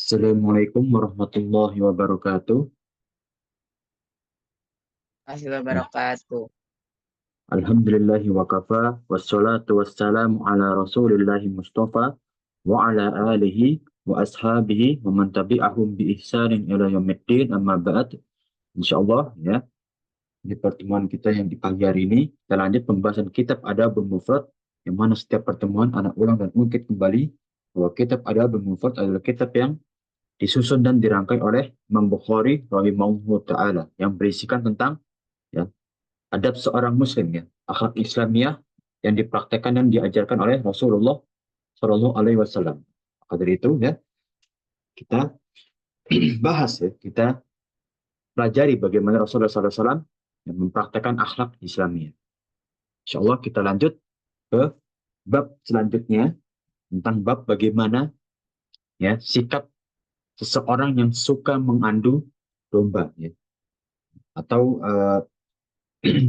Assalamualaikum warahmatullahi wabarakatuh. Warahmatullahi Ya, wabarakatuh. alhamdulillahi wa kafa, wassalatu wassalamu ala rasulillahi mustafa, wa ala alihi wa ashabihi, wa man tabi'ahum bi ihsanin ila yaumiddin, amma ba'd. Insyaallah ya, di pertemuan kita yang di pagi hari ini, kita lanjut pembahasan kitab Adabul Mufrad, yang mana setiap pertemuan anak ulang dan ungkit kembali bahwa kitab Adabul Mufrad adalah kitab yang disusun dan dirangkai oleh Imam Bukhari rahimahullah taala yang berisikan tentang ya adab seorang muslim ya, akhlak Islamiyah yang dipraktekkan dan diajarkan oleh Rasulullah Shallallahu Alaihi Wasallam. Maka dari itu ya kita bahas ya, kita pelajari bagaimana Rasulullah SAW yang mempraktekkan akhlak Islamiyah. Insya Allah kita lanjut ke bab selanjutnya tentang bab bagaimana ya sikap seseorang yang suka mengandu domba ya, atau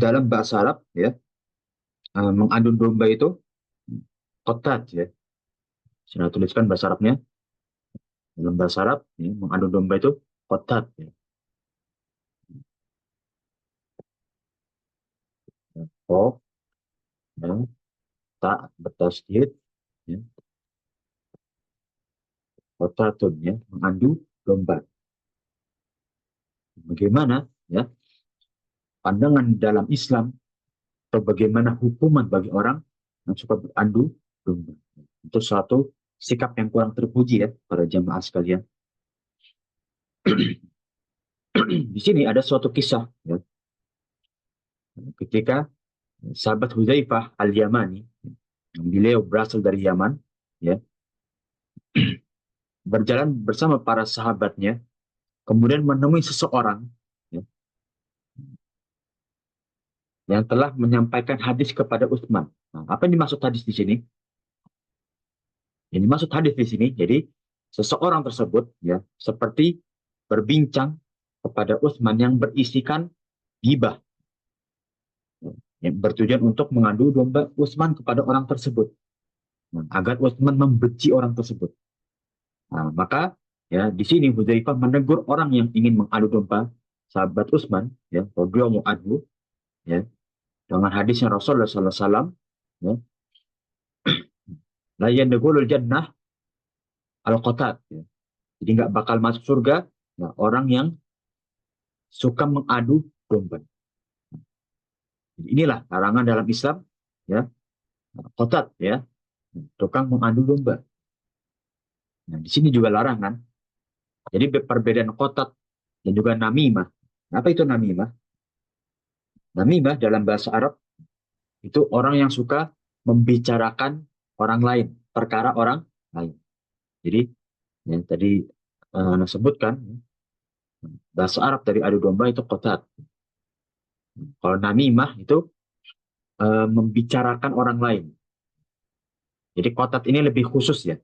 dalam bahasa Arab ya, mengandu domba itu kotat ya. Saya tuliskan bahasa Arabnya. Dalam bahasa Arab, ya, mengadu domba itu kotat. Ya. Kof, ya, tak bertasdid, ya, kotatun, ya, mengadu domba. Bagaimana ya pandangan dalam Islam atau bagaimana hukuman bagi orang yang suka beradu domba. Itu suatu sikap yang kurang terpuji ya para jamaah sekalian. Di sini ada suatu kisah ya, ketika sahabat Hudzaifah Al-Yamani, beliau berasal dari Yaman, ya, berjalan bersama para sahabatnya, kemudian menemui seseorang ya, yang telah menyampaikan hadis kepada Utsman. Nah, apa yang dimaksud hadis di sini? Yang dimaksud hadis di sini, jadi seseorang tersebut ya seperti berbincang kepada Utsman yang berisikan gibah, ya, yang bertujuan untuk mengadu domba Utsman kepada orang tersebut, nah, agar Utsman membenci orang tersebut. Nah, maka ya di sini Hudzaifah menegur orang yang ingin mengadu domba sahabat Utsman ya radhiyallahu anhu ya dengan hadisnya Rasulullah SAW ya, la yadkhulul jannah al-qatat ya. Jadi nggak bakal masuk surga ya, orang yang suka mengadu domba. Jadi inilah larangan dalam Islam ya, qatat ya, tukang mengadu domba. Nah, di sini juga larangan. Jadi perbedaan qatat dan juga namimah. Apa itu namimah? Namimah dalam bahasa Arab itu orang yang suka membicarakan orang lain, perkara orang lain. Jadi yang tadi Anda sebutkan, bahasa Arab dari adu domba itu qatat. Kalau namimah itu membicarakan orang lain. Jadi qatat ini lebih khusus ya.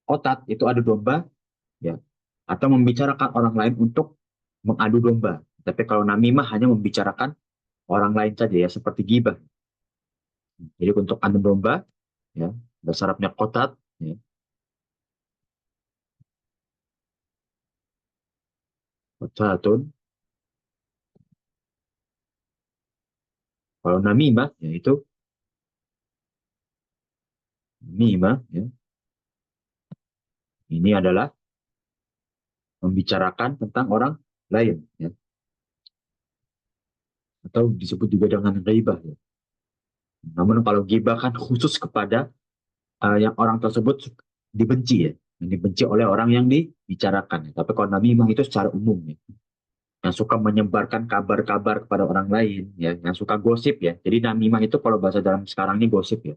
Qatat itu adu domba ya, atau membicarakan orang lain untuk mengadu domba. Tapi kalau namimah hanya membicarakan orang lain saja ya, seperti gibah. Jadi untuk adu domba ya, bahasa Arabnya qatat ya, qatatun. Kalau namimah ya itu namimah ya, ini adalah membicarakan tentang orang lain ya, atau disebut juga dengan ghaibah ya. Namun kalau ghibah kan khusus kepada yang orang tersebut dibenci ya, yang dibenci oleh orang yang dibicarakan ya. Tapi kalau namimah itu secara umum ya, yang suka menyebarkan kabar-kabar kepada orang lain ya, yang suka gosip ya. Jadi namimah itu kalau bahasa dalam sekarang ini gosip ya.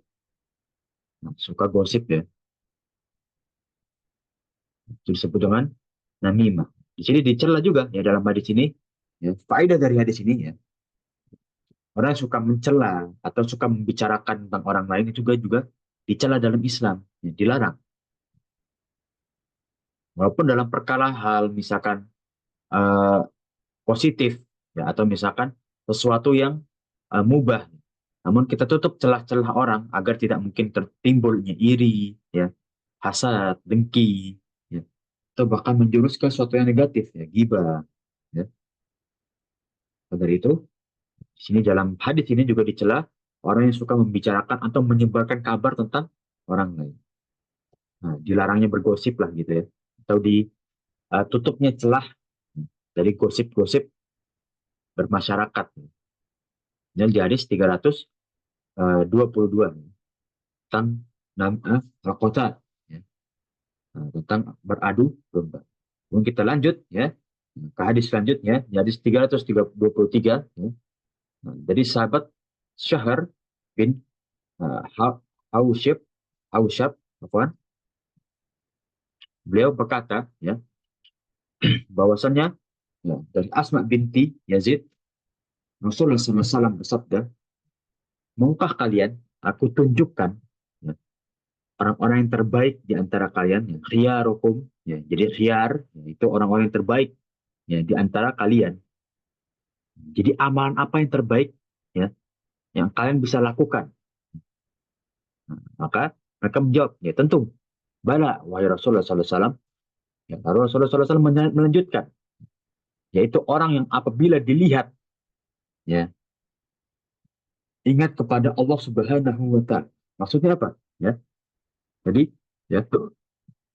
Nah, suka gosip ya, itu disebut dengan namimah. Di sini dicela juga ya dalam hadis ini ya, faedah dari hadis ini ya. Orang yang suka mencela atau suka membicarakan tentang orang lain itu juga dicela dalam Islam, ya, dilarang. Walaupun dalam perkara hal misalkan eh, positif, ya, atau misalkan sesuatu yang mubah, namun kita tutup celah-celah orang agar tidak mungkin tertimbulnya iri, ya, hasad, dengki, ya. atau bahkan menjurus ke sesuatu yang negatif, ya, ghibah. Ya. Dari itu, di sini dalam hadis ini juga dicela orang yang suka membicarakan atau menyebarkan kabar tentang orang lain. Nah, dilarangnya bergosip lah gitu ya. Atau ditutupnya celah dari gosip-gosip bermasyarakat. Dan di hadis 322 tentang al-qota, ya. Nah, tentang beradu domba. Kemudian kita lanjut ya ke hadis selanjutnya, di hadis 323 ya. Nah, dari sahabat Syahr bin uh, Hausyab, Hausyab, beliau berkata ya bahwasannya ya, dari Asma binti Yazid, Rasulullah SAW bersabda, maukah kalian aku tunjukkan ya, orang-orang yang terbaik di antara kalian, ya, khiyarukum, ya, jadi khiyar ya, itu orang-orang yang terbaik ya di antara kalian. Jadi amalan apa yang terbaik ya yang kalian bisa lakukan? Nah, maka mereka menjawab, ya tentu, bala wahai Rasulullah SAW. Ya, lalu Rasulullah SAW melanjutkan, yaitu orang yang apabila dilihat ya ingat kepada Allah Subhanahu wa taala. Maksudnya apa? Ya. Jadi ya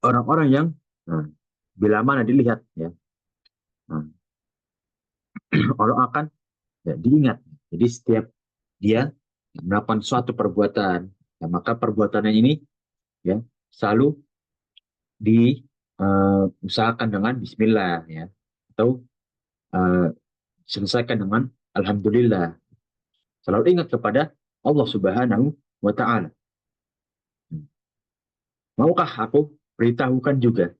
orang-orang yang nah, bila mana dilihat ya nah, orang akan ya, diingat. Jadi setiap dia melakukan suatu perbuatan, ya, maka perbuatannya ini ya selalu diusahakan dengan Bismillah ya atau uh, selesaikan dengan Alhamdulillah. Selalu ingat kepada Allah Subhanahu wa Ta'ala. Maukah aku beritahukan juga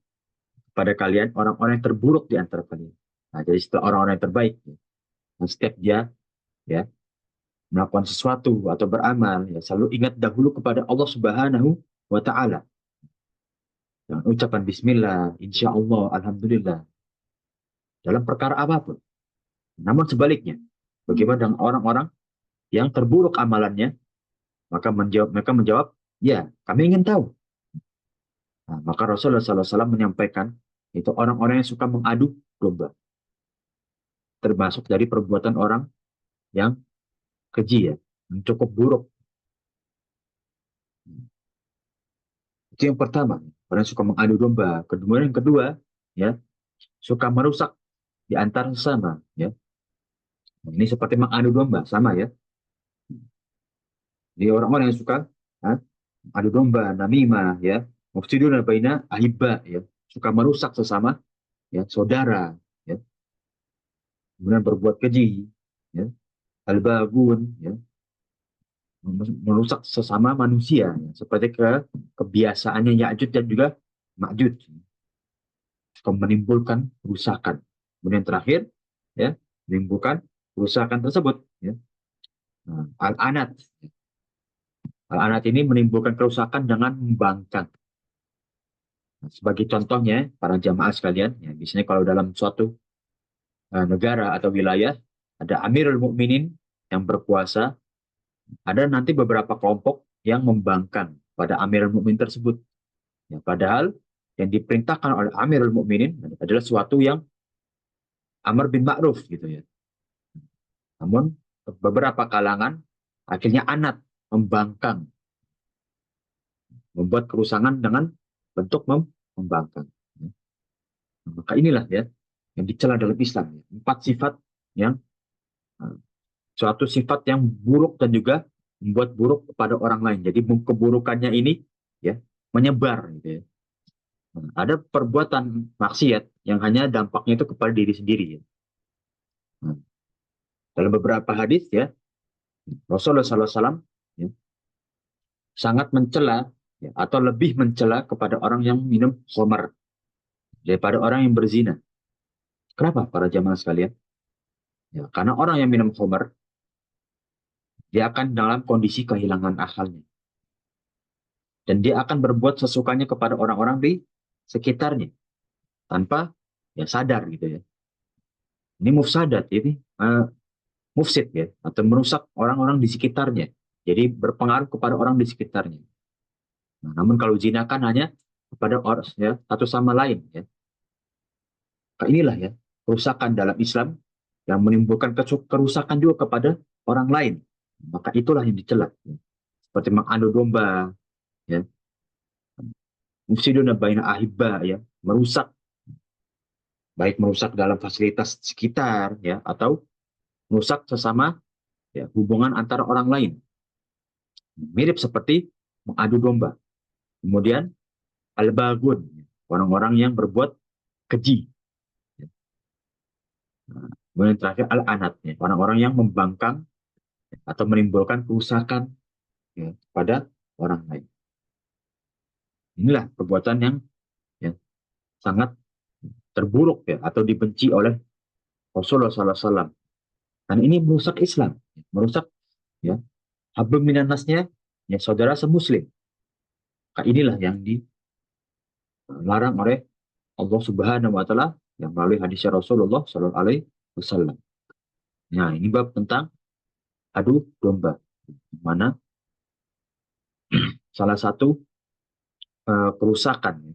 kepada kalian orang-orang yang terburuk di antara kalian? Nah, jadi setelah orang-orang yang terbaik, ya. Dan setiap dia ya melakukan sesuatu atau beramal, ya selalu ingat dahulu kepada Allah Subhanahu wa Ta'ala. Dengan ucapan Bismillah, Insya Allah, Alhamdulillah. Dalam perkara apapun. Namun sebaliknya, bagaimana dengan orang-orang yang terburuk amalannya? Mereka menjawab, ya, kami ingin tahu. Nah, maka Rasulullah SAW menyampaikan, itu orang-orang yang suka mengadu domba. Termasuk dari perbuatan orang yang keji ya, yang cukup buruk. Itu yang pertama, orang yang suka mengadu domba. Kemudian yang kedua, ya, suka merusak di antara sesama. Ya. Ini seperti mengadu domba, sama ya. Jadi orang-orang yang suka adu domba, namimah, ya, mufsiduna baina ahibba, ya, suka merusak sesama, ya, saudara, ya, kemudian berbuat keji, ya, al-bagun, ya, merusak sesama manusia, ya, seperti kebiasaannya Ya'juj dan juga Ma'juj, suka menimbulkan kerusakan. Kemudian terakhir, ya, menimbulkan kerusakan tersebut, ya. Nah, al-anat, al-anat ini menimbulkan kerusakan dengan membangkang. Nah, sebagai contohnya, para jamaah sekalian, ya, biasanya kalau dalam suatu negara atau wilayah, ada Amirul Mukminin yang berkuasa, ada nanti beberapa kelompok yang membangkang pada Amirul Mukminin tersebut. Ya, padahal yang diperintahkan oleh Amirul Mukminin adalah suatu yang amar bin ma'ruf gitu ya. Namun beberapa kalangan akhirnya anat, membangkang, membuat kerusakan dengan bentuk membangkang. Ya. Maka inilah ya yang dicela dalam Islam. Ya. 4 sifat yang suatu sifat yang buruk dan juga membuat buruk kepada orang lain. Jadi keburukannya ini ya menyebar gitu ya. Nah, ada perbuatan maksiat yang hanya dampaknya itu kepada diri sendiri ya. Nah, dalam beberapa hadis ya Rasulullah SAW ya, sangat mencela ya, atau lebih mencela kepada orang yang minum khamar daripada orang yang berzina. Kenapa para jamaah sekalian? Ya, karena orang yang minum khamar dia akan dalam kondisi kehilangan akalnya. Dan dia akan berbuat sesukanya kepada orang-orang di sekitarnya tanpa ya sadar gitu ya. Ini mufsadat, ini mufsid ya, atau merusak orang-orang di sekitarnya. Jadi berpengaruh kepada orang di sekitarnya. Nah, namun kalau zina kan hanya kepada orang ya satu sama lain ya. Inilah ya kerusakan dalam Islam yang menimbulkan kerusakan juga kepada orang lain. Maka itulah yang dicela. Seperti mengadu domba, ya, mufsiduna baina ahibba, ya, merusak, baik merusak dalam fasilitas sekitar, ya, atau merusak sesama, ya, hubungan antara orang lain. Mirip seperti mengadu domba. Kemudian al-bagun, orang-orang yang berbuat keji. Nah, kemudian terakhir al-anat, ya, orang-orang yang membangkang atau menimbulkan kerusakan, ya, pada orang lain. Inilah perbuatan yang, ya, sangat terburuk, ya, atau dibenci oleh Rasulullah SAW. Dan ini merusak Islam, merusak, ya, hablum minan nasnya, ya, saudara semuslim. Maka inilah yang dilarang oleh Allah Subhanahu wa taala yang melalui hadis Rasulullah Shallallahu alaihi wasallam. Nah, ini bab tentang adu domba. Mana salah satu kerusakan, ya,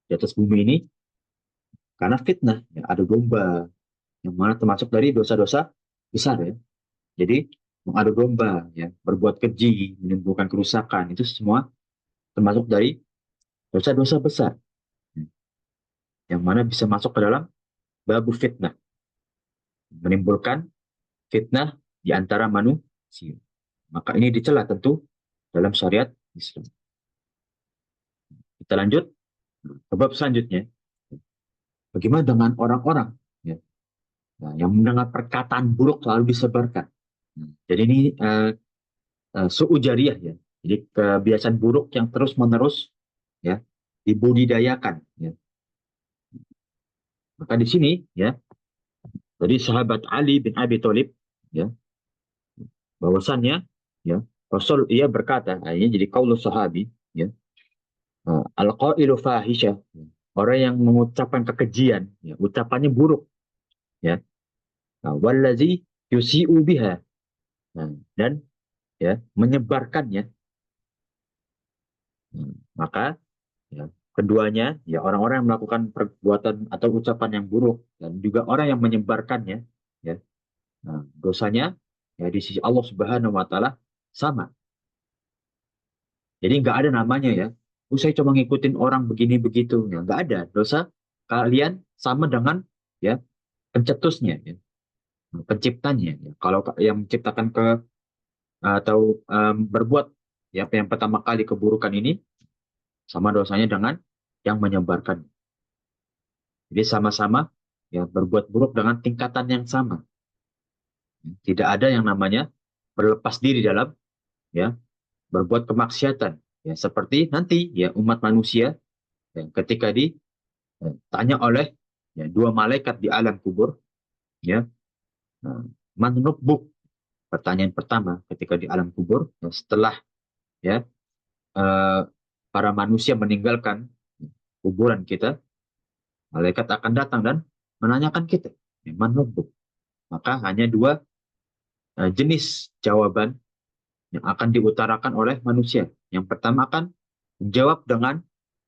di atas bumi ini karena fitnah, ya, adu domba yang mana termasuk dari dosa-dosa besar, ya. Jadi mengadu domba, ya, berbuat keji, menimbulkan kerusakan, itu semua termasuk dari dosa-dosa besar, ya, yang mana bisa masuk ke dalam babu fitnah, menimbulkan fitnah di antara manusia. Maka ini dicela tentu dalam syariat Islam. Kita lanjut ke bab selanjutnya. Bagaimana dengan orang-orang, ya, yang mendengar perkataan buruk selalu disebarkan. Jadi ini su'ujariyah, ya. Jadi kebiasaan buruk yang terus-menerus, ya, dibudidayakan, ya. Maka di sini, ya, jadi sahabat Ali bin Abi Thalib, ya, bahwasannya, ya, Rasul ia berkata, ini jadi qaulus sahabi, ya, al-qailu fahisha, orang yang mengucapkan kekejian, ya, ucapannya buruk, ya. Nah, wallazi yusi'u biha, nah, dan, ya, menyebarkannya. Maka, ya, keduanya, ya, orang-orang yang melakukan perbuatan atau ucapan yang buruk dan juga orang yang menyebarkannya, ya, nah, dosanya, ya, di sisi Allah Subhanahu wa taala sama. Jadi nggak ada namanya, ya, saya cuma ngikutin orang begini begitu, ya, nggak ada. Dosa kalian sama dengan, ya, pencetusnya, ya, penciptanya, ya. Kalau yang menciptakan atau berbuat, ya, yang pertama kali keburukan ini sama dosanya dengan yang menyebarkan. Jadi sama-sama, ya, berbuat buruk dengan tingkatan yang sama. Tidak ada yang namanya berlepas diri dalam, ya, berbuat kemaksiatan. Ya, seperti nanti, ya, umat manusia, ya, ketika ditanya oleh, ya, dua malaikat di alam kubur, ya, man rabbuk? Pertanyaan pertama ketika di alam kubur, ya, setelah, ya, eh, para manusia meninggalkan kuburan kita, malaikat akan datang dan menanyakan kita, man rabbuk? Maka hanya dua jenis jawaban yang akan diutarakan oleh manusia. Yang pertama akan menjawab dengan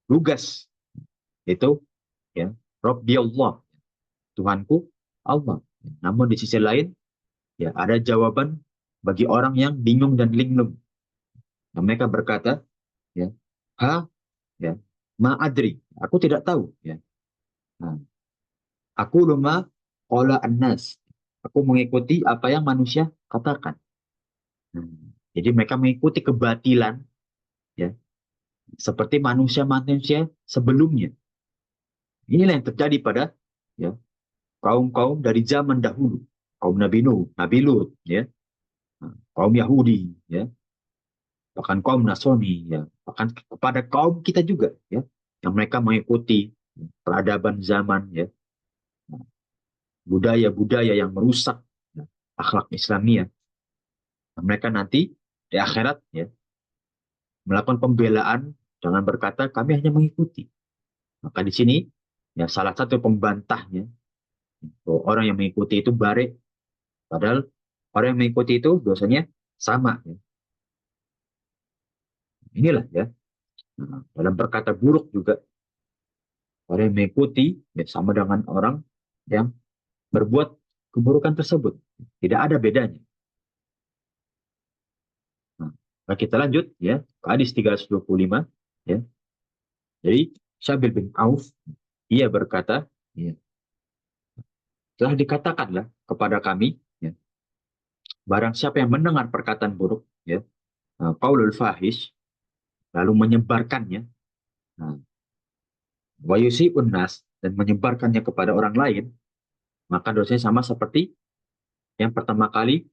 lugas, itu, ya, Rabbi Allah, Tuhanku Allah. Namun di sisi lain, ya, ada jawaban bagi orang yang bingung dan linglung. Nah, mereka berkata, ya, ya, ma adri, aku tidak tahu, ya. Nah, aku luma qala annas, aku mengikuti apa yang manusia katakan. Jadi mereka mengikuti kebatilan, ya, seperti manusia-manusia sebelumnya. Inilah yang terjadi pada, ya, kaum-kaum dari zaman dahulu, kaum Nabi Nuh, Nabi Lut, ya, kaum Yahudi, ya, bahkan kaum Nasrani, ya, bahkan kepada kaum kita juga, ya, yang mereka mengikuti peradaban zaman, ya, budaya-budaya yang merusak, ya, akhlak Islamiyah. Nah, mereka nanti di akhirat, ya, melakukan pembelaan dengan berkata kami hanya mengikuti. Maka di sini, ya, salah satu pembantahnya, orang yang mengikuti itu bare, padahal orang yang mengikuti itu dosanya sama, ya. Inilah, ya, dalam berkata buruk juga, Orang yang mengikuti ya, sama dengan orang yang berbuat keburukan tersebut. Tidak ada bedanya. Nah, kita lanjut ya ke hadis 325 ya. Jadi Syabil bin Auf ia berkata, ya, telah dikatakanlah kepada kami, ya, barang siapa yang mendengar perkataan buruk, ya, qaulul fahish, lalu menyebarkannya, nah, wa yusi'un nas, dan menyebarkannya kepada orang lain, maka dosanya sama seperti yang pertama kali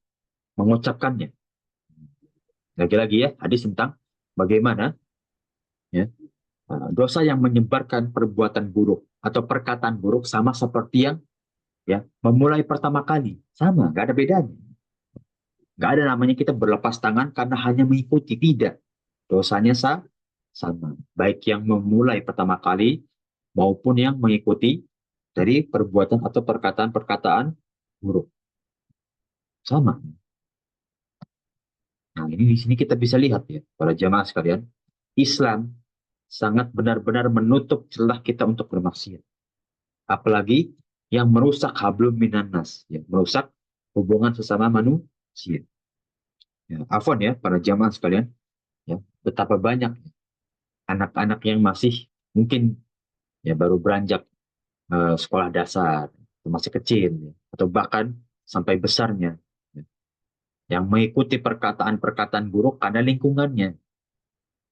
mengucapkannya. Lagi-lagi ya, hadis tentang bagaimana ya, dosa yang menyebarkan perbuatan buruk atau perkataan buruk sama seperti yang ya memulai pertama kali, sama, nggak ada bedanya. Nggak ada namanya kita berlepas tangan karena hanya mengikuti, tidak. Dosanya sama. Baik yang memulai pertama kali maupun yang mengikuti dari perbuatan atau perkataan-perkataan buruk. Sama. Nah, ini di sini kita bisa lihat ya, para jamaah sekalian, Islam sangat benar-benar menutup celah kita untuk bermaksiat. Apalagi yang merusak hablum minan nas, ya, merusak hubungan sesama manusia. Ya, afwan ya, para jamaah sekalian, ya, betapa banyak anak-anak yang masih mungkin ya baru beranjak sekolah dasar, masih kecil, ya, atau bahkan sampai besarnya, ya, yang mengikuti perkataan-perkataan buruk karena lingkungannya.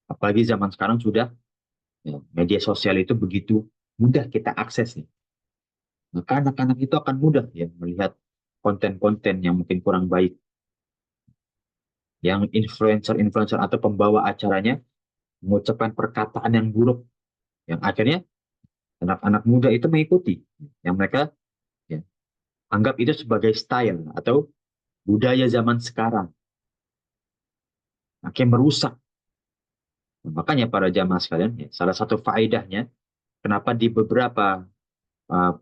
Apalagi zaman sekarang sudah ya, media sosial itu begitu mudah kita akses nih. Maka anak-anak itu akan mudah ya melihat konten-konten yang mungkin kurang baik, yang influencer-influencer atau pembawa acaranya mengucapkan perkataan yang buruk, yang akhirnya anak-anak muda itu mengikuti, yang mereka ya, anggap itu sebagai style atau budaya zaman sekarang, akhirnya merusak. Nah, makanya para jamaah sekalian, ya, salah satu faedahnya kenapa di beberapa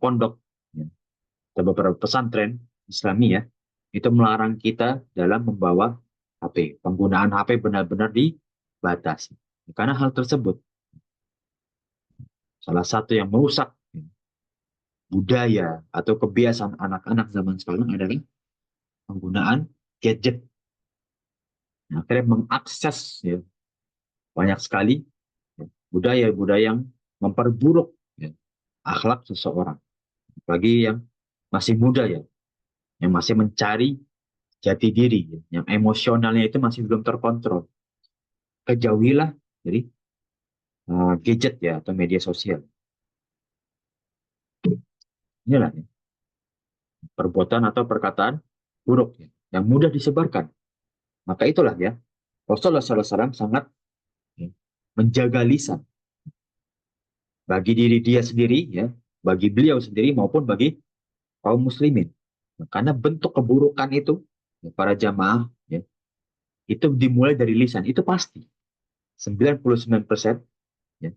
pondok ya, atau beberapa pesantren Islami ya, itu melarang kita dalam membawa HP. Penggunaan HP benar-benar dibatasi. Karena hal tersebut salah satu yang merusak ya, budaya atau kebiasaan anak-anak zaman sekarang adalah penggunaan gadget. Nah, akhirnya mengakses ya, banyak sekali ya, budaya-budaya yang memperburuk ya, akhlak seseorang. Bagi yang masih muda ya, yang masih mencari jati diri, ya, yang emosionalnya itu masih belum terkontrol. Kejauhilah dari gadget ya atau media sosial. Inilah ya, perbuatan atau perkataan buruk ya, yang mudah disebarkan. Maka itulah ya, Rasulullah SAW sangat ya, menjaga lisan bagi diri dia sendiri ya, bagi beliau sendiri maupun bagi kaum muslimin. Nah, karena bentuk keburukan itu ya, para jamaah ya, itu dimulai dari lisan, itu pasti. 99% ya,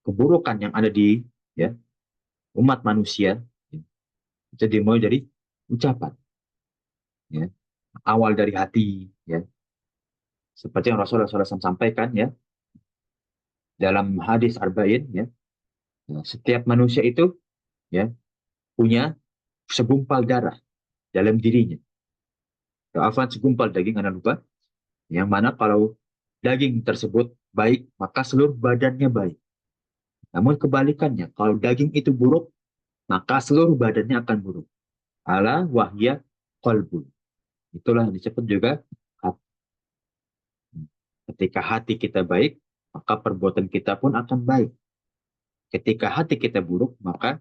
keburukan yang ada di ya, umat manusia ya, itu dimulai dari ucapan. Ya. Awal dari hati. Ya. Seperti yang Rasulullah SAW sampaikan ya, dalam hadis Arba'in. Ya, ya, setiap manusia itu ya, punya segumpal darah dalam dirinya. Afwan, segumpal daging, Anda lupa. Yang mana kalau daging tersebut baik, maka seluruh badannya baik. Namun kebalikannya, kalau daging itu buruk, maka seluruh badannya akan buruk. Ala wahya qalbun. Itulah yang disebut juga hati. Ketika hati kita baik, maka perbuatan kita pun akan baik. Ketika hati kita buruk, maka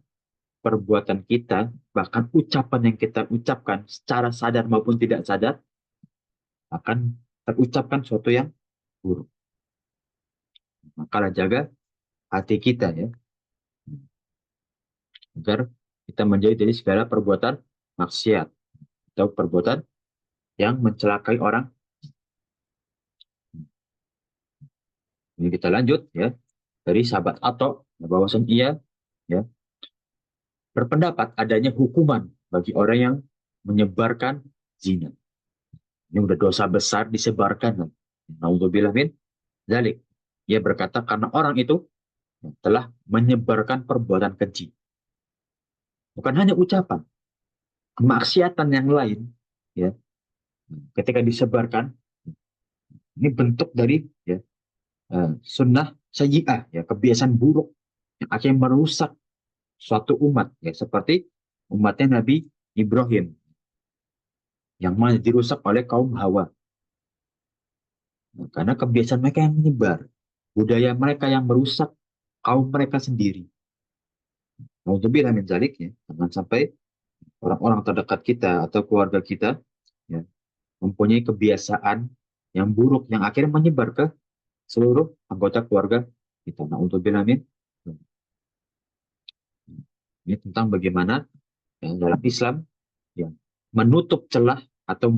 perbuatan kita, bahkan ucapan yang kita ucapkan secara sadar maupun tidak sadar, akan terucapkan sesuatu yang buruk. Maka jaga hati kita ya, agar kita menjauhi dari segala perbuatan maksiat atau perbuatan yang mencelakai orang. Ini kita lanjut ya, dari sahabat Ato, bahwasan ia ya berpendapat adanya hukuman bagi orang yang menyebarkan zina. Ini udah dosa besar disebarkan. Naudzubillah min dzalik. Dia berkata karena orang itu telah menyebarkan perbuatan keji. Bukan hanya ucapan, kemaksiatan yang lain, ya, ketika disebarkan, ini bentuk dari ya, sunnah sayyi'ah, ya, kebiasaan buruk yang akhirnya merusak suatu umat, ya, seperti umatnya Nabi Ibrahim yang mana dirusak oleh kaum Hawa. Nah, karena kebiasaan mereka yang menyebar, budaya mereka yang merusak kaum mereka sendiri. Naudzubillah min dzalik, ya, jangan sampai orang-orang terdekat kita atau keluarga kita, ya, mempunyai kebiasaan yang buruk yang akhirnya menyebar ke seluruh anggota keluarga kita. Naudzubillah min. Ini tentang bagaimana ya, dalam Islam, ya, menutup celah atau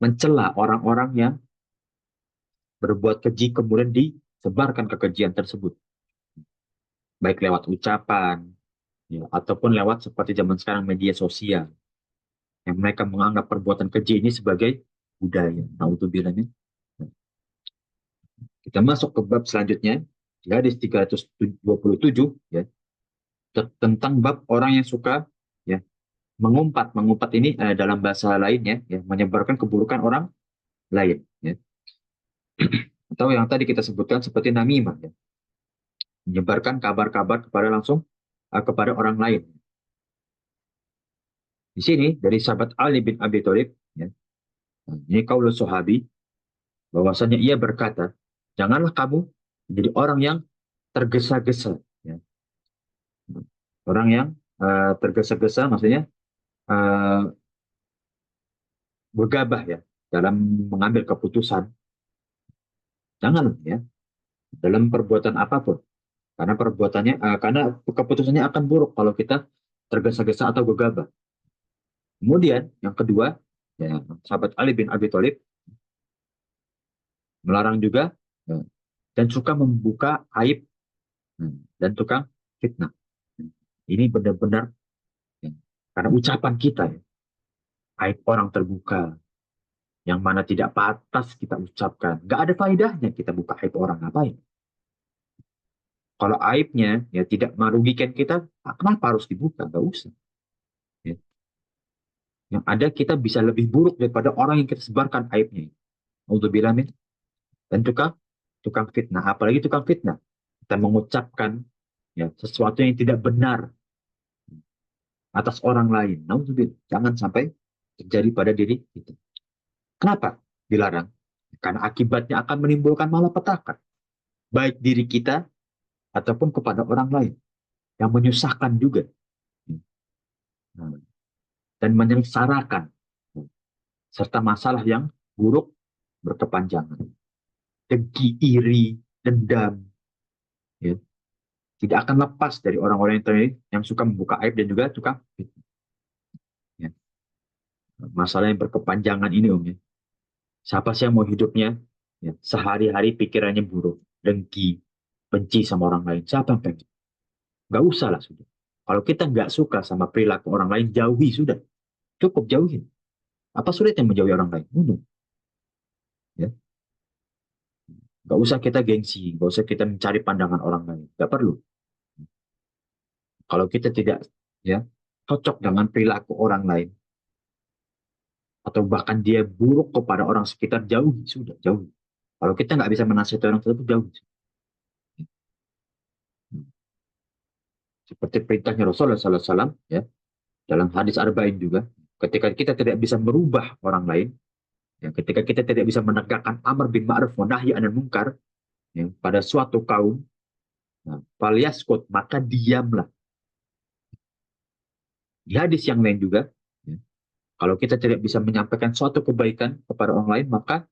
mencela orang-orang yang berbuat keji kemudian disebarkan kekejian tersebut, baik lewat ucapan, ya, ataupun lewat seperti zaman sekarang media sosial yang mereka menganggap perbuatan keji ini sebagai budaya. Naudzubillah min. Kita masuk ke bab selanjutnya, di hadis 327, ya, tentang bab orang yang suka ya mengumpat. Mengumpat ini dalam bahasa lainnya ya menyebarkan keburukan orang lain, ya. Atau yang tadi kita sebutkan seperti namimah, ya, menyebarkan kabar-kabar kepada langsung kepada orang lain. Di sini dari sahabat Ali bin Abi Thalib, ya, ini qaulus sahabi, bahwasanya ia berkata, janganlah kamu menjadi orang yang tergesa-gesa, ya. Orang yang tergesa-gesa maksudnya uh, gegabah, ya, dalam mengambil keputusan. Jangan, ya, dalam perbuatan apapun, karena karena keputusannya akan buruk kalau kita tergesa-gesa atau gegabah. Kemudian yang kedua, ya, sahabat Ali bin Abi Thalib melarang juga, ya, dan suka membuka aib, dan tukang fitnah. Ini benar-benar, ya, karena ucapan kita, ya, aib orang terbuka yang mana tidak pantas kita ucapkan. Gak ada faedahnya kita buka aib orang, ngapain? Kalau aibnya ya tidak merugikan kita, kenapa harus dibuka? Gak usah. Ya. Yang ada kita bisa lebih buruk daripada orang yang kita sebarkan aibnya. Naudzubillah min. Dan tukang fitnah, apalagi tukang fitnah. Kita mengucapkan ya sesuatu yang tidak benar atas orang lain. Naudzubillah. Jangan sampai terjadi pada diri kita. Kenapa dilarang? Karena akibatnya akan menimbulkan malapetaka, baik diri kita ataupun kepada orang lain, yang menyusahkan juga. Nah, dan menyengsarakan, serta masalah yang buruk berkepanjangan. Dengki, iri, dendam, ya, tidak akan lepas dari orang-orang yang suka membuka aib dan juga suka fitnah, ya. Masalah yang berkepanjangan ini, ya. Siapa sih yang mau hidupnya ya, sehari-hari pikirannya buruk, dengki, benci sama orang lain? Siapa yang pengen? Nggak usah lah sudah. Kalau kita nggak suka sama perilaku orang lain, jauhi sudah. Cukup jauhin. Apa sulitnya menjauhi orang lain? Ya. Nggak usah kita gengsi, nggak usah kita mencari pandangan orang lain. Nggak perlu. Kalau kita tidak ya cocok dengan perilaku orang lain, atau bahkan dia buruk kepada orang sekitar, jauhi sudah, jauhi. Kalau kita nggak bisa menasihati orang tersebut, jauhi. Seperti perintahnya Rasulullah SAW, ya, dalam hadis Arba'in juga, ketika kita tidak bisa merubah orang lain, ya, ketika kita tidak bisa menegakkan amar bin ma'ruf wa nahi anil munkar, ya, pada suatu kaum, nah, falyaskut, maka diamlah. Di hadis yang lain juga, ya, kalau kita tidak bisa menyampaikan suatu kebaikan kepada orang lain, maka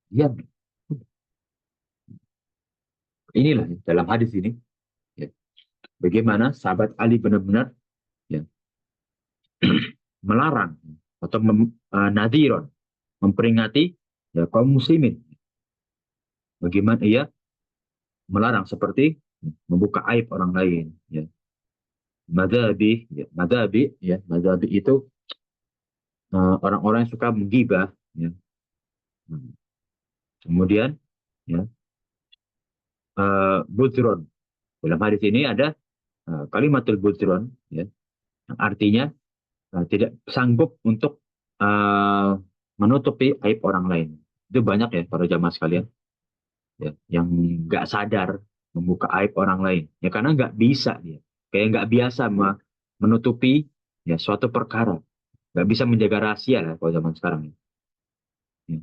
diam. Inilah ya, dalam hadis ini, ya, bagaimana sahabat Ali benar-benar ya, melarang atau nadiron, memperingati ya, kaum muslimin. Bagaimana ia melarang seperti membuka aib orang lain. Ya. Madhabi itu orang-orang yang suka menggibah. Ya. Kemudian, ya, budron. Dalam hadis ini ada kalimatul budron, ya, yang artinya tidak sanggup untuk uh, menutupi aib orang lain. Itu banyak ya para jamaah sekalian, ya, yang nggak sadar membuka aib orang lain. Ya karena nggak bisa dia, kayak nggak biasa menutupi ya suatu perkara, nggak bisa menjaga rahasia lah kalau zaman sekarang ini. Ya.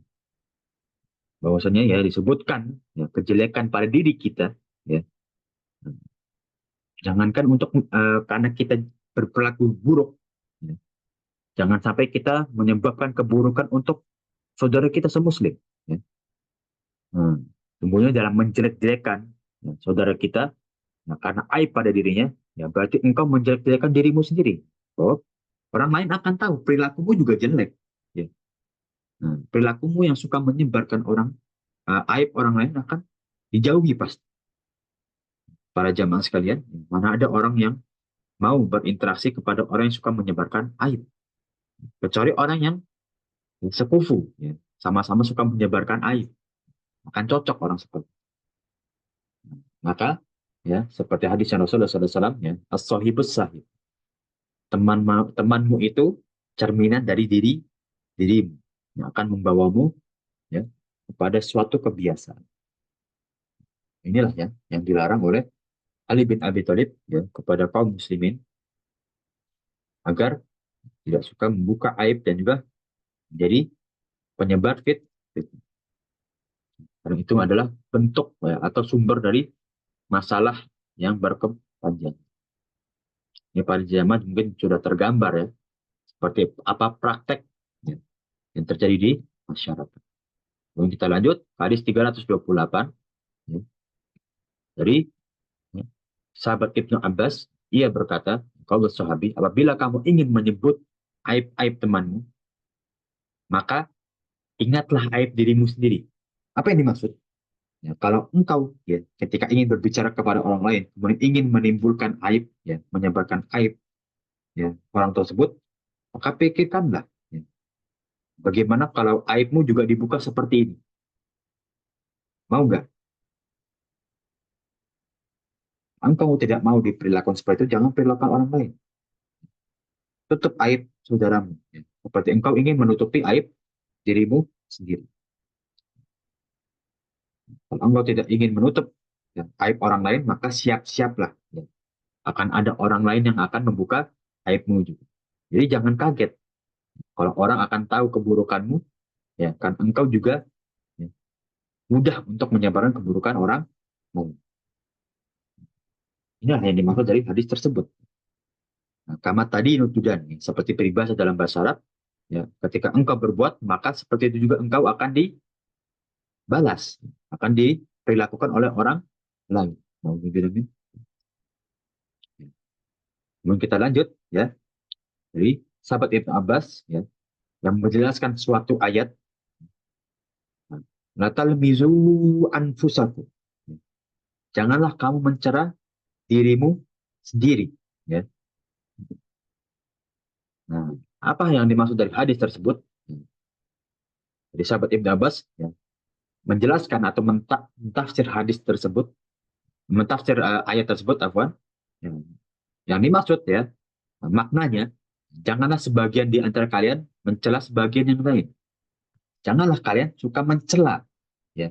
Bahwasanya ya disebutkan ya, kejelekan pada diri kita, ya jangankan untuk karena kita berperilaku buruk, ya, jangan sampai kita menyebabkan keburukan untuk saudara kita semuslim. Ya. Sembunyi dalam menjelek-jelekan ya, saudara kita, nah, karena aib pada dirinya, ya berarti engkau menjelek-jelekan dirimu sendiri. Oh, orang lain akan tahu perilakumu juga jelek. Ya. Perilakumu yang suka menyebarkan aib orang lain akan dijauhi pasti. Para jamaah sekalian, mana ada orang yang mau berinteraksi kepada orang yang suka menyebarkan aib, kecuali orang yang sekufu, ya, sama-sama suka menyebarkan aib, akan cocok orang seperti itu. Maka ya seperti hadis yang Rasulullah SAW, ya, as-sahibus sahib, temanmu itu cerminan dari dirimu yang akan membawamu ya kepada suatu kebiasaan. Inilah ya yang dilarang oleh Ali bin Abi Thalib ya kepada kaum muslimin agar tidak suka membuka aib dan juga menjadi penyebar fitnah. Karena itu adalah bentuk ya, atau sumber dari masalah yang berkepanjangan. Ini pada zaman mungkin sudah tergambar ya seperti apa praktek ya, yang terjadi di masyarakat. Kemudian kita lanjut hadis 328 ya, dari ya, sahabat Ibnu Abbas, ia berkata, kalau sahabi, apabila kamu ingin menyebut aib-aib temanmu, maka ingatlah aib dirimu sendiri. Apa yang dimaksud? Ya, kalau engkau ya ketika ingin berbicara kepada orang lain, kemudian ingin menimbulkan aib, ya, menyebarkan aib ya orang tersebut, maka pikirkanlah ya, bagaimana kalau aibmu juga dibuka seperti ini. Mau nggak? Engkau tidak mau diperlakukan seperti itu, jangan perilakukan orang lain. Tutup aib saudaramu. Ya. Seperti engkau ingin menutupi aib dirimu sendiri. Kalau engkau tidak ingin menutup ya, aib orang lain, maka siap-siaplah. Ya. Akan ada orang lain yang akan membuka aibmu juga. Jadi jangan kaget. Kalau orang akan tahu keburukanmu, ya kan engkau juga ya, mudah untuk menyebarkan keburukan orang lain. Ini yang dimaksud dari hadis tersebut. Nah, kamat tadi nutudan, ya, seperti peribahasa dalam bahasa Arab, ya, ketika engkau berbuat, maka seperti itu juga engkau akan dibalas, akan diperlakukan oleh orang lain. Mau dibilang. Kemudian kita lanjut ya dari sahabat Ibnu Abbas ya yang menjelaskan suatu ayat, la talmizu anfusakum. Janganlah kamu mencela dirimu sendiri ya. Nah, apa yang dimaksud dari hadis tersebut? Dari sahabat Ibnu Abbas ya, menjelaskan atau mentafsir hadis tersebut, mentafsir ayat tersebut afwan. Ya, yang dimaksud ya maknanya janganlah sebagian di antara kalian mencela sebagian yang lain. Janganlah kalian suka mencela ya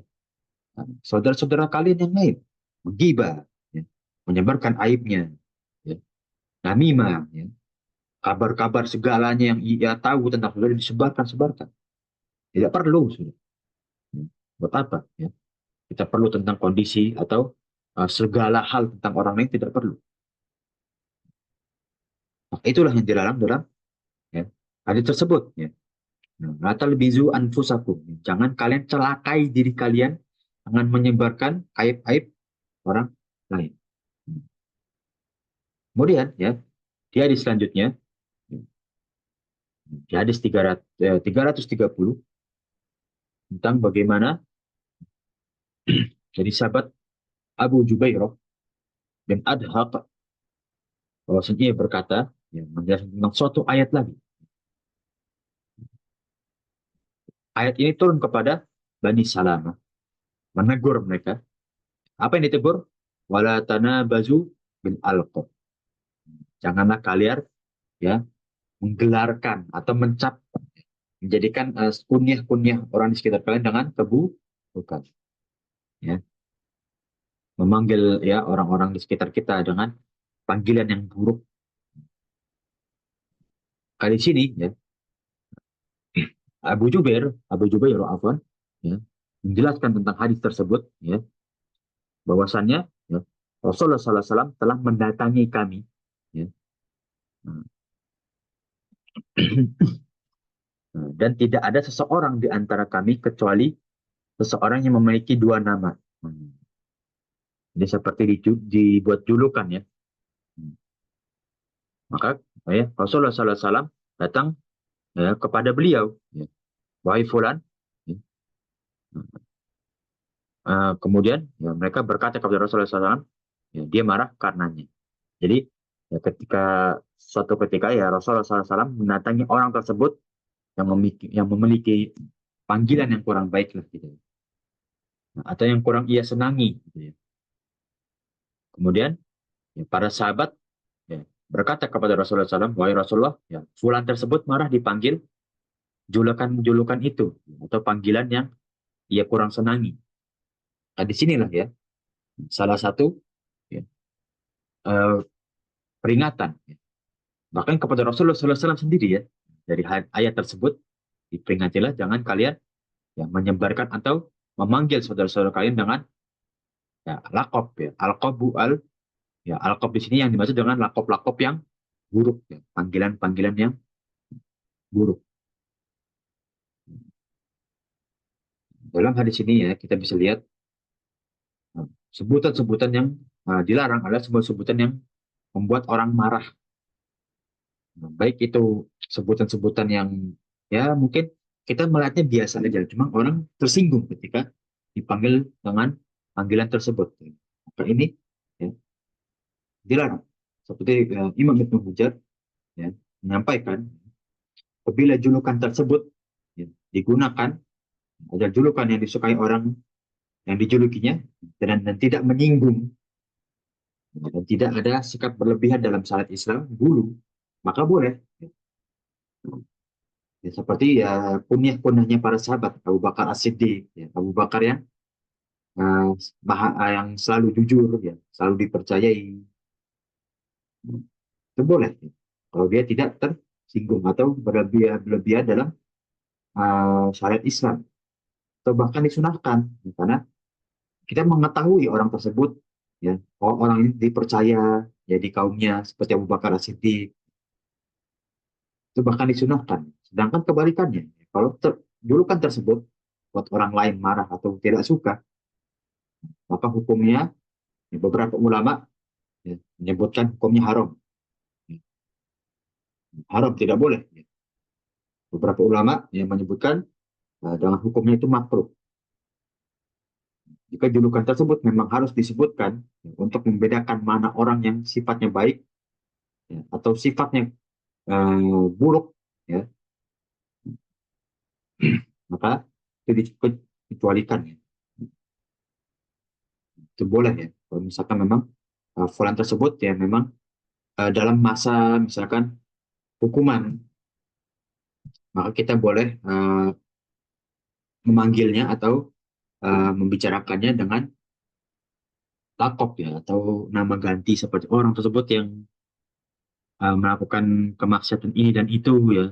saudara-saudara kalian yang lain, menggibah, ya, menyebarkan aibnya, ya, namimah, ya, kabar-kabar segalanya yang ia tahu tentang saudara disebarkan-sebarkan. Tidak perlu sudah. Ya. Buat apa? Ya. Kita perlu tentang kondisi atau segala hal tentang orang lain tidak perlu. Nah, itulah yang dilarang dalam ya, hadis tersebut. Ya. Nah, bizu anfusakum. Jangan kalian celakai diri kalian dengan menyebarkan aib-aib orang lain. Kemudian ya, di hadis selanjutnya, di hadis 330 tentang bagaimana jadi sahabat Abu Jubairah bin Adhaq bahwasanya ia berkata ya, menjelaskan tentang suatu ayat lagi. Ayat ini turun kepada Bani Salamah, menegur mereka. Apa yang ditegur? wala tanabazu bil alqab. Janganlah kalian ya menggelarkan atau mencap, menjadikan kunyah-kunyah orang di sekitar kalian dengan keburukan, ya, memanggil ya orang-orang di sekitar kita dengan panggilan yang buruk. Kali sini ya Abu Jubair Afwan ya menjelaskan tentang hadis tersebut ya, bahwasannya ya, Rasulullah SAW telah mendatangi kami ya. Nah, dan tidak ada seseorang di antara kami kecuali seseorang yang memiliki dua nama. Hmm. Jadi seperti dibuat julukan ya. Hmm. Maka ya, Rasulullah SAW datang ya, kepada beliau, ya. Wahai fulan, ya. Kemudian ya, mereka berkata kepada Rasulullah SAW, ya, dia marah karenanya. Jadi ya, suatu ketika ya Rasulullah SAW mendatangi orang tersebut yang memiliki panggilan yang kurang baik lah gitu, nah, atau yang kurang ia senangi gitu ya. Kemudian ya, para sahabat ya, berkata kepada Rasulullah SAW, wahai Rasulullah, ya, fulan tersebut marah dipanggil julukan-julukan itu atau panggilan yang ia kurang senangi. Nah, di sinilah ya salah satu ya, eh, peringatan. Ya. Bahkan kepada Rasulullah SAW sendiri ya, dari ayat tersebut diperingatilah jangan kalian ya, menyebarkan atau memanggil saudara-saudara kalian dengan ya, lakob ya, alkobu ya alkob di sini yang dimaksud dengan lakob-lakob yang buruk ya, panggilan-panggilan yang buruk. Dalam hadis ini ya kita bisa lihat sebutan-sebutan yang dilarang adalah sebutan-sebutan yang membuat orang marah. Nah, baik itu sebutan-sebutan yang ya mungkin kita melihatnya biasa aja, cuma orang tersinggung ketika dipanggil dengan panggilan tersebut. Maka ini ya, dilarang. Seperti Imam Ibnu Hujar ya, menyampaikan, apabila julukan tersebut ya, digunakan adalah julukan yang disukai orang yang dijulukinya dan tidak menyinggung dan tidak ada sikap berlebihan dalam syariat Islam dulu, maka boleh. Ya, seperti ya kunyah-kunyahnya para sahabat Abu Bakar As-Siddiq, ya, Abu Bakar yang uh, yang selalu jujur, ya, selalu dipercayai, itu boleh. Ya. Kalau dia tidak tersinggung atau berlebihan dalam syariat Islam, atau bahkan disunahkan, ya, karena kita mengetahui orang tersebut, ya, oh, orang ini dipercaya ya di kaumnya seperti Abu Bakar As-Siddiq, itu bahkan disunahkan. Sedangkan kebalikannya, kalau julukan tersebut buat orang lain marah atau tidak suka, maka hukumnya ya, beberapa ulama ya, menyebutkan hukumnya haram. Ya, haram tidak boleh. Ya. Beberapa ulama yang menyebutkan dengan hukumnya itu makruh. Jika julukan tersebut memang harus disebutkan ya, untuk membedakan mana orang yang sifatnya baik ya, atau sifatnya buruk, ya, maka itu dikecualikan. Ya. Itu boleh ya. Kalau misalkan memang fulan tersebut ya memang dalam masa misalkan hukuman, maka kita boleh memanggilnya atau membicarakannya dengan lakop ya atau nama ganti seperti orang tersebut yang melakukan kemaksiatan ini dan itu ya,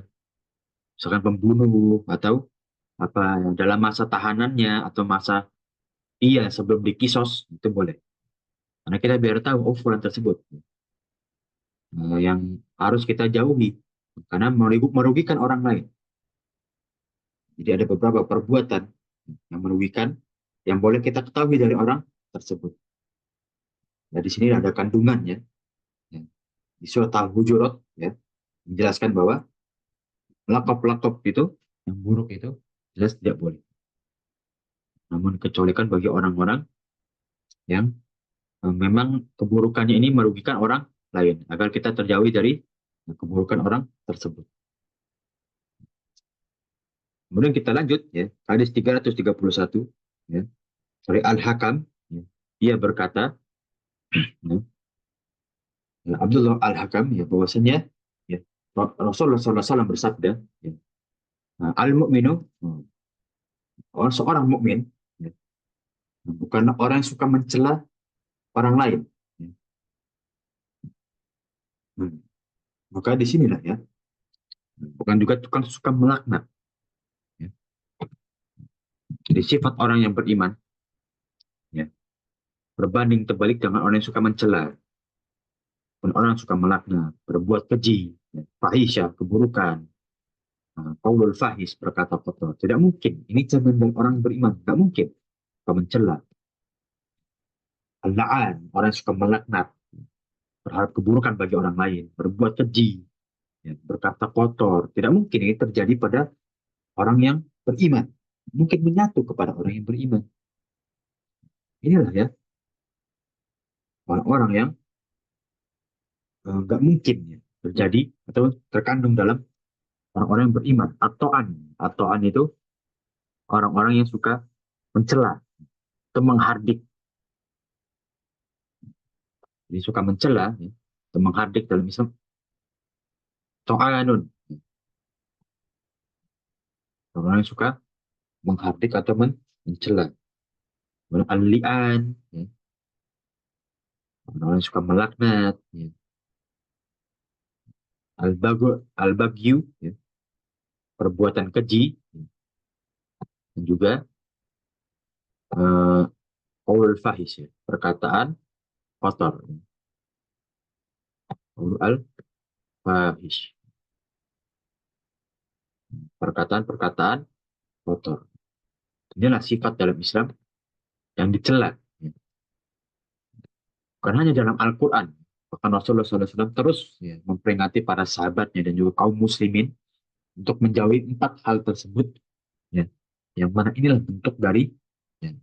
misalkan pembunuh atau apa dalam masa tahanannya atau masa iya sebelum dikisos itu boleh. Karena kita biar tahu oh fulan tersebut yang harus kita jauhi karena merugikan orang lain. Jadi ada beberapa perbuatan yang merugikan yang boleh kita ketahui dari orang tersebut. Nah, di sini ada kandungannya ya. Di surat Al-Hujurat ya menjelaskan bahwa lakop-lakop itu yang buruk itu jelas tidak boleh. Namun kecualikan bagi orang-orang yang memang keburukannya ini merugikan orang lain agar kita terjauhi dari keburukan orang tersebut. Kemudian kita lanjut ya, hadis 331 ya, dari Al-Hakam ya. Ia berkata, Ya. Ya, Abdullah Al-Hakam ya bahwasanya ya, Rasulullah SAW bersabda, ya, nah, al-mu'minu, orang seorang mukmin ya, bukanlah orang yang suka mencela orang lain. Ya. Hmm. Maka di sinilah ya, bukan juga tukang suka melaknat. Ya. Jadi sifat orang yang beriman ya, berbanding terbalik dengan orang yang suka mencela, dan orang yang suka melaknat, berbuat keji, ya, fahisyah, keburukan, qaulul fahis, berkata kotor. Tidak mungkin. Ini cermin dari orang beriman. Tidak mungkin. Suka mencela. Al-la'an, orang yang suka melaknat, berharap keburukan bagi orang lain, berbuat keji, ya, berkata kotor. Tidak mungkin ini terjadi pada orang yang beriman. Mungkin menyatu kepada orang yang beriman. Inilah ya, orang-orang yang nggak mungkin ya, terjadi atau terkandung dalam orang-orang yang beriman. Atoan itu orang-orang yang suka mencela atau menghardik. Jadi suka mencela ya, atau menghardik dalam Islam. To'anun, orang yang suka menghardik atau mencela. Al-li'an, ya, orang yang suka melaknat. Ya. Al-bagyu, ya, perbuatan keji. Ya. Dan juga uh, qaul fahis, ya, perkataan kotor. Ya. Qaul al-fahish, perkataan-perkataan kotor. Inilah sifat dalam Islam yang dicela. Ya. Bukan hanya dalam Al-Quran. Bahkan Rasulullah SAW terus ya, memperingati para sahabatnya dan juga kaum muslimin untuk menjauhi 4 hal tersebut. Ya. Yang mana inilah bentuk dari ya,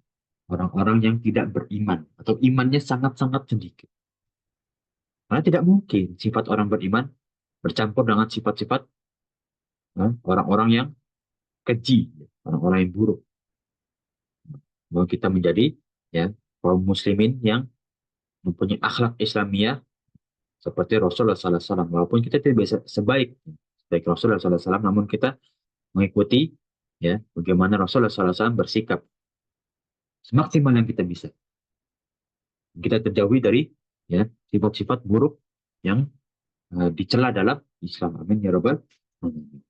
orang-orang yang tidak beriman atau imannya sangat-sangat sedikit. Karena tidak mungkin sifat orang beriman bercampur dengan sifat-sifat ya, orang-orang yang keji, ya, orang-orang yang buruk. Bahwa kita menjadi ya kaum muslimin yang mempunyai akhlak Islamiyah seperti Rasulullah SAW. Walaupun kita tidak bisa sebaik Rasulullah SAW, namun kita mengikuti ya bagaimana Rasulullah SAW bersikap semaksimal yang kita bisa. Kita terjauhi dari ya sifat-sifat buruk yang dicela dalam Islam. Amin ya Rabbal alamin.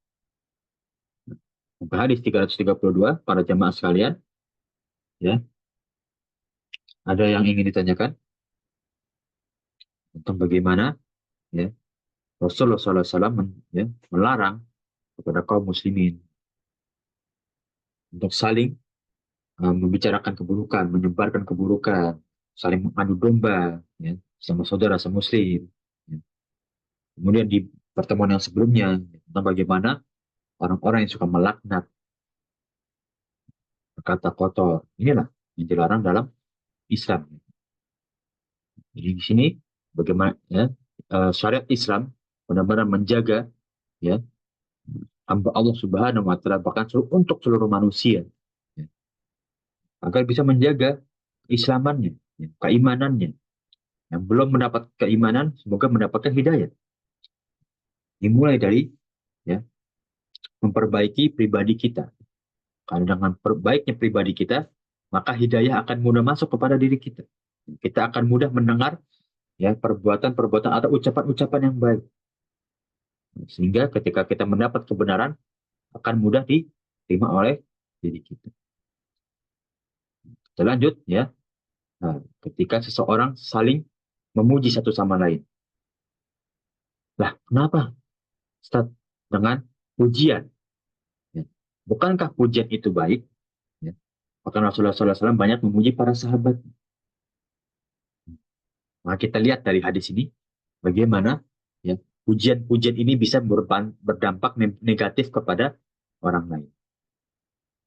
Hadis 332 para jamaah sekalian, ya, ada yang ingin ditanyakan tentang bagaimana ya Rasulullah SAW ya, melarang kepada kaum muslimin untuk saling membicarakan keburukan, menyebarkan keburukan, saling mengadu domba, ya, sama saudara semuslim. Ya. Kemudian di pertemuan yang sebelumnya tentang bagaimana orang-orang yang suka melaknat, berkata kotor, inilah yang dilarang dalam Islam. Jadi di sini bagaimana ya, syariat Islam benar-benar menjaga ya hamba Allah Subhanahu wa taala bahkan untuk seluruh manusia ya, agar bisa menjaga keislamannya, ya, keimanannya. Yang belum mendapat keimanan semoga mendapatkan hidayah. Dimulai dari ya memperbaiki pribadi kita. Karena dengan perbaiknya pribadi kita, maka hidayah akan mudah masuk kepada diri kita. Kita akan mudah mendengar ya perbuatan-perbuatan atau ucapan-ucapan yang baik. Sehingga ketika kita mendapat kebenaran akan mudah diterima oleh diri kita. Kita lanjut ya. Nah, ketika seseorang saling memuji satu sama lain. Lah, kenapa? Ustaz, dengan pujian. Ya. Bukankah pujian itu baik? Ya. Bahkan Rasulullah SAW banyak memuji para sahabat. Nah, kita lihat dari hadis ini bagaimana ya pujian-pujian ini bisa berdampak negatif kepada orang lain.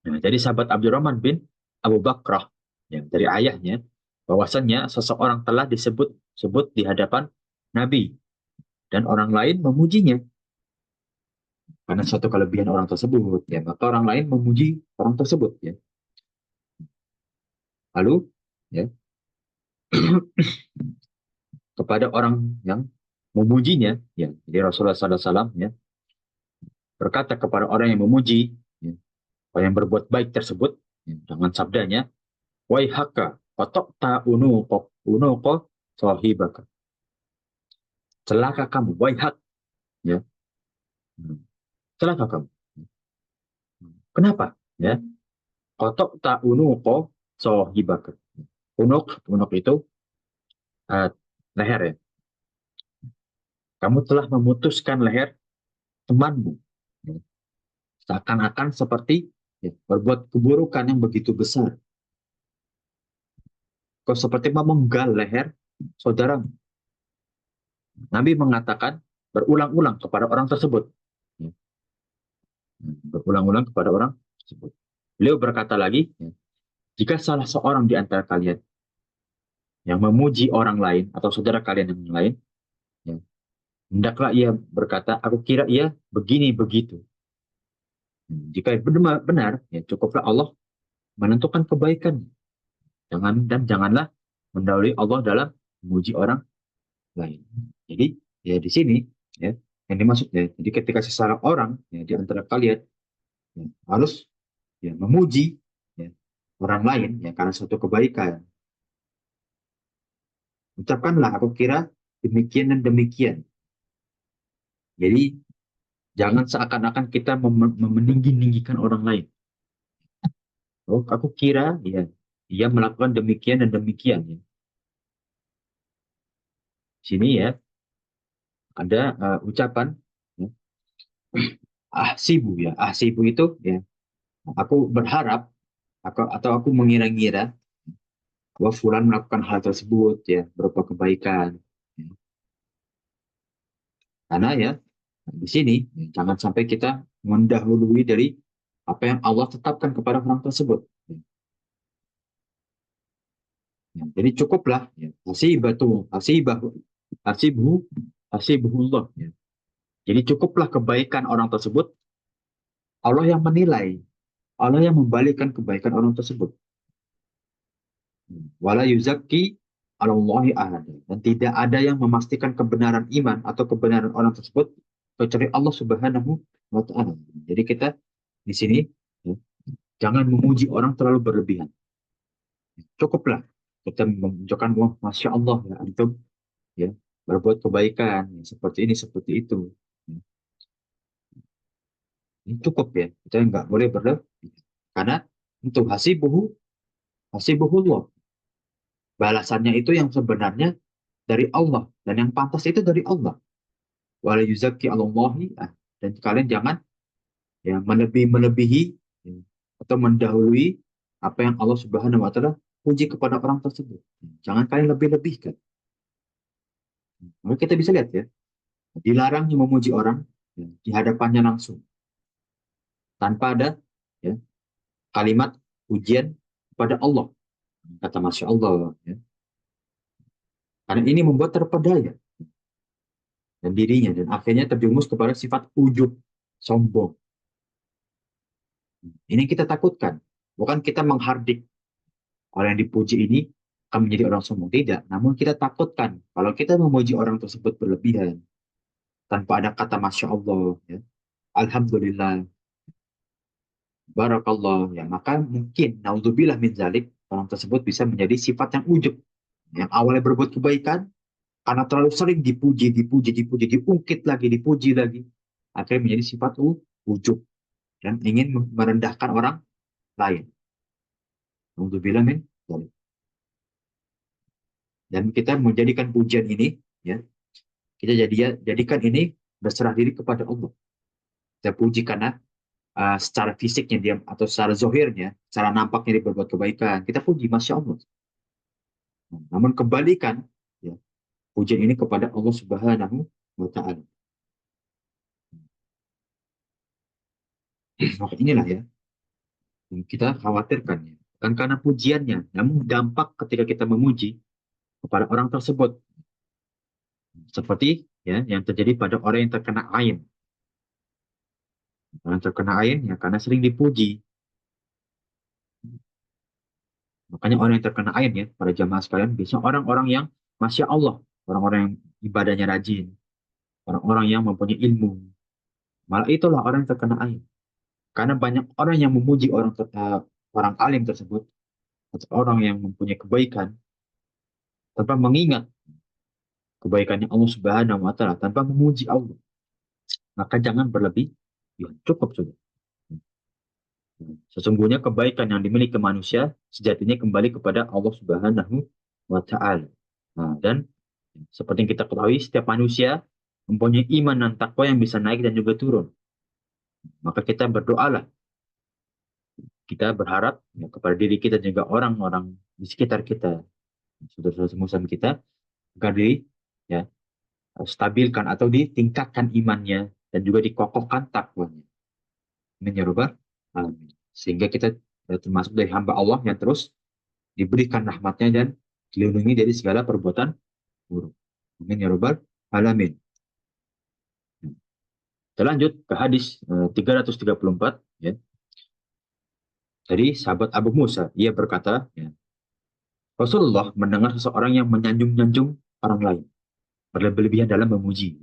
Nah, jadi sahabat Abdurrahman bin Abu Bakrah ya, dari ayahnya bahwasannya seseorang telah disebut di hadapan Nabi dan orang lain memujinya karena suatu kelebihan orang tersebut ya maka orang lain memuji orang tersebut ya. Lalu ya kepada orang yang memujinya, ya. Jadi Rasulullah SAW ya berkata kepada orang yang memuji, ya, orang yang berbuat baik tersebut, ya, dengan sabdanya, wai haka, otok ta unuko sahibaka. Celaka kamu, wai hak, ya. Celaka kamu. Kenapa? Ya, kotok ta unuko sahibaka. Unuk itu leher ya. Kamu telah memutuskan leher temanmu. Ya. Seakan-akan seperti ya, berbuat keburukan yang begitu besar. Kau seperti memenggal leher saudaramu. Nabi mengatakan berulang-ulang kepada orang tersebut. Ya. Berulang-ulang kepada orang tersebut. Beliau berkata lagi, ya, jika salah seorang di antara kalian yang memuji orang lain atau saudara kalian yang lain, ya, hendaklah ia berkata, aku kira ia begini begitu. Jika benar, ya cukuplah Allah menentukan kebaikan. Janganlah mendahului Allah dalam memuji orang lain. Jadi ya di sini ya yang dimaksud ya. Jadi ketika seseorang ya, di antara kalian ya, harus ya memuji ya, orang lain ya karena suatu kebaikan. Ucapkanlah aku kira demikian dan demikian. Jadi jangan seakan-akan kita memeninggi-ninggikan orang lain. Oh, aku kira ya dia melakukan demikian dan demikian ya. Sini ya ada ucapan ya, ahsibu ya. Ahsibu itu ya aku berharap atau aku mengira-ngira bahwa fulan melakukan hal tersebut ya berupa kebaikan. Ya. Karena ya di sini ya, jangan sampai kita mendahului dari apa yang Allah tetapkan kepada orang tersebut. Ya. Ya, jadi cukuplah ya. Hasibuhu hasibuhullah ya. Jadi cukuplah kebaikan orang tersebut, Allah yang menilai, Allah yang membalikkan kebaikan orang tersebut. Wala yuzakki alallahi ahad. Dan tidak ada yang memastikan kebenaran iman atau kebenaran orang tersebut kecuali Allah Subhanahu wa taala. Jadi kita di sini ya, jangan memuji orang terlalu berlebihan. Cukuplah kita menunjukkan wah masya Allah ya antum ya berbuat kebaikan ya, seperti itu. Ya, ini cukup ya. Kita nggak boleh berlebihan karena untuk hasibuhullah. Balasannya itu yang sebenarnya dari Allah dan yang pantas itu dari Allah. Wala yuzakki alallahi dan kalian jangan ya melebihi ya, atau mendahului apa yang Allah Subhanahu wa taala puji kepada orang tersebut. Jangan kalian lebih-lebihkan. Maka kita bisa lihat ya, dilarang memuji orang ya, di hadapannya langsung tanpa ada ya, kalimat pujian kepada Allah. Kata Masya Allah. Ya. Karena ini membuat terpedaya dan dirinya dan akhirnya terjumus kepada sifat ujub, sombong. Ini kita takutkan. Bukan kita menghardik orang yang dipuji ini akan menjadi orang sombong. Tidak. Namun kita takutkan kalau kita memuji orang tersebut berlebihan tanpa ada kata Masya Allah. Ya. Alhamdulillah. Barakallah. Ya, maka mungkin naudzubillah min zalik orang tersebut bisa menjadi sifat yang ujub. Yang awalnya berbuat kebaikan karena terlalu sering dipuji, diungkit lagi, dipuji lagi. Akhirnya menjadi sifat ujub dan ingin merendahkan orang lain. Naudzubillah min zalik. Dan kita menjadikan pujian ini, ya, kita jadikan ini berserah diri kepada Allah. Kita puji karena secara fisiknya dia atau secara zohirnya, secara nampaknya dia berbuat kebaikan. Kita puji, masya Allah. Namun kembalikan ya, pujian ini kepada Allah Subhanahu wa Ta'ala. Maka inilah ya yang kita khawatirkan ya. Bukan karena pujiannya, namun dampak ketika kita memuji kepada orang tersebut. Seperti ya yang terjadi pada orang yang terkena ain. Orang terkena ain ya karena sering dipuji. Makanya orang yang terkena ain ya, para jamaah sekalian, biasanya orang-orang yang Masya Allah, orang-orang yang ibadahnya rajin, orang-orang yang mempunyai ilmu. Malah itulah orang yang terkena aib. Karena banyak orang yang memuji orang alim tersebut, atau orang yang mempunyai kebaikan, tanpa mengingat kebaikannya Allah Subhanahu wa Ta'ala, tanpa memuji Allah. Maka jangan berlebih, ya cukup sudah. Sesungguhnya kebaikan yang dimiliki manusia sejatinya kembali kepada Allah Subhanahu wa Ta'ala. Nah, dan seperti yang kita ketahui, setiap manusia mempunyai iman dan takwa yang bisa naik dan juga turun. Maka kita berdoalah, kita berharap ya, kepada diri kita dan juga orang-orang di sekitar kita, saudara-saudara muslim kita, agar ya, stabilkan atau ditingkatkan imannya dan juga dikokohkan takwanya. Amin ya rabbal alamin. Sehingga kita termasuk dari hamba Allah yang terus diberikan rahmatnya dan dilindungi dari segala perbuatan buruk. Amin ya rabbal alamin. Kita lanjut ke hadis 334 ya. Dari sahabat Abu Musa, ia berkata, ya, Rasulullah mendengar seseorang yang menyanjung-nyanjung orang lain, berlebihan dalam memuji.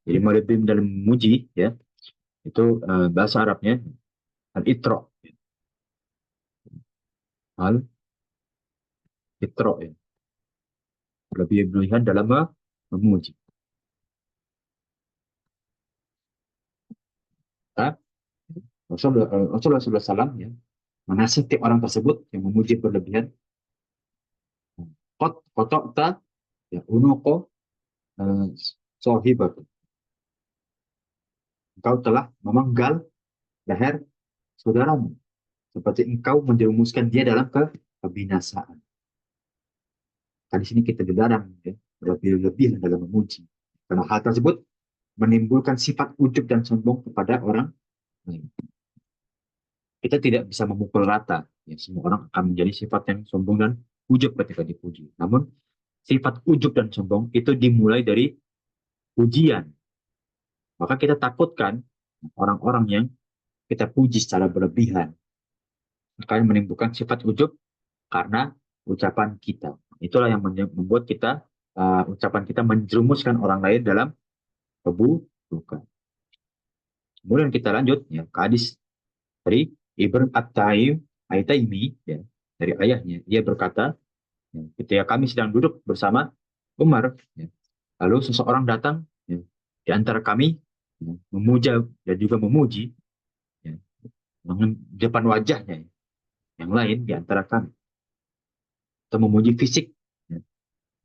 Jadi berlebihan dalam memuji, ya, itu bahasa Arabnya al-itra, al-itra, ya, berlebihan dalam memuji. Nah, Rasulullah SAW ya, menasihati orang tersebut yang memuji berlebihan. Qad qata'ta ya unuqa sahibak. Engkau telah memenggal leher saudaramu seperti engkau menjerumuskan dia dalam kebinasaan. Kan di sini kita dilarang ya, berlebih-lebihan dalam memuji. Karena hal tersebut menimbulkan sifat ujub dan sombong kepada orang lain. Kita tidak bisa memukul rata. Ya, semua orang akan menjadi sifat yang sombong dan ujub ketika dipuji. Namun sifat ujub dan sombong itu dimulai dari pujian. Maka kita takutkan orang-orang yang kita puji secara berlebihan akan menimbulkan sifat ujub karena ucapan kita. Itulah yang membuat kita ucapan kita menjerumuskan orang lain dalam keburukan. Kemudian kita lanjut ya, ke hadis dari Ibn At-Taimi ya, dari ayahnya. Dia berkata, ya, ketika kami sedang duduk bersama Umar, ya, lalu seseorang datang ya, di antara kami ya, memuja dan juga memuji ya, di depan wajahnya ya, yang lain di antara kami, atau memuji fisik ya.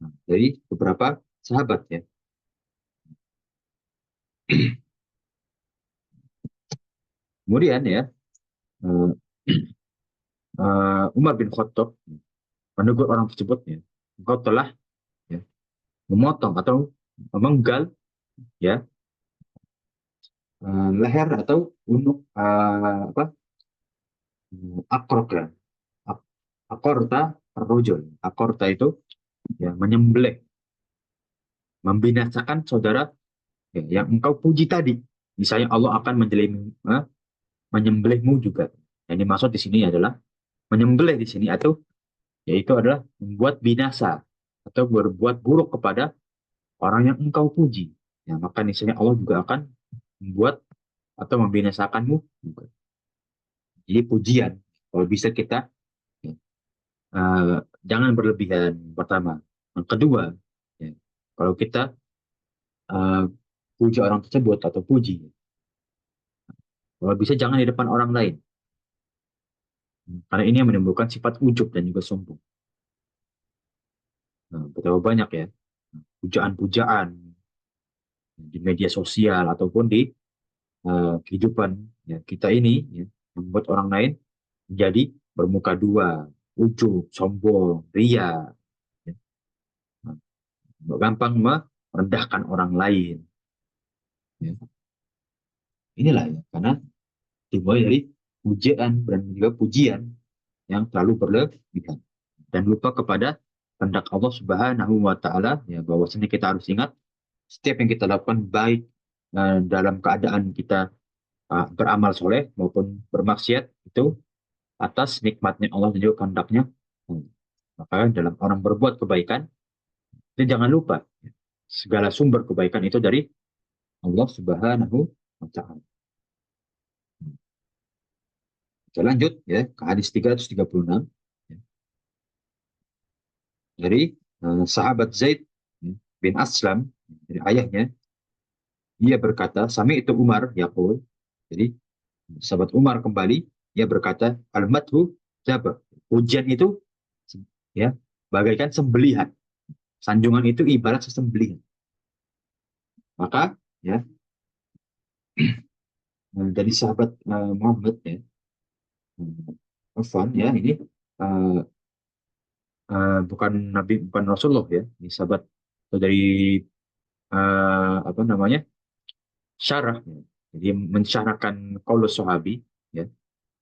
Nah, dari beberapa sahabat ya. Kemudian ya, uh, Umar bin Khattab menegur orang tersebut ya, engkau telah ya, memotong atau memenggal ya leher atau unuk apa akrok ya. Akorta rojul. Akorta itu ya menyembelih, membinasakan saudara ya, yang engkau puji tadi. Misalnya Allah akan menyembelihmu juga. Yang dimaksud di sini adalah menyembelih di sini atau yaitu adalah membuat binasa atau berbuat buruk kepada orang yang engkau puji. Ya, maka misalnya Allah juga akan membuat atau membinasakanmu juga. Jadi pujian, kalau bisa kita ya, jangan berlebihan pertama. Yang kedua, ya, kalau kita uh, puji orang tersebut atau puji, kalau bisa jangan di depan orang lain. Karena ini yang menimbulkan sifat ujub dan juga sombong. Nah, betapa banyak ya pujaan-pujaan di media sosial ataupun di kehidupan ya, kita ini ya, membuat orang lain menjadi bermuka dua, ujub, sombong, ria, ya. Nah, gampang merendahkan orang lain. Ya. Inilah ya, karena dimulai dari pujian dan juga pujian yang terlalu berlebihan dan lupa kepada kehendak Allah Subhanahu wa taala ya, bahwasanya kita harus ingat setiap yang kita lakukan baik dalam keadaan kita beramal soleh maupun bermaksiat itu atas nikmatnya Allah dan juga kehendaknya. Maka dalam orang berbuat kebaikan, itu jangan lupa segala sumber kebaikan itu dari Allah Subhanahu wa Ta'ala. Kita lanjut ya ke hadis 336 ya. Dari sahabat Zaid bin Aslam, dari ayahnya, dia berkata, Sami itu Umar yaqul. Jadi sahabat Umar kembali, dia berkata, al-madhu jabah. Ujian itu ya bagaikan sembelihan. Sanjungan itu ibarat sesembelihan. Maka ya dari sahabat Muhammad ya, Affan ya ini uh, bukan Nabi, bukan Rasulullah ya, ini sahabat dari apa namanya, syarah ya. Jadi mensyarahkan qaulus sahabi ya.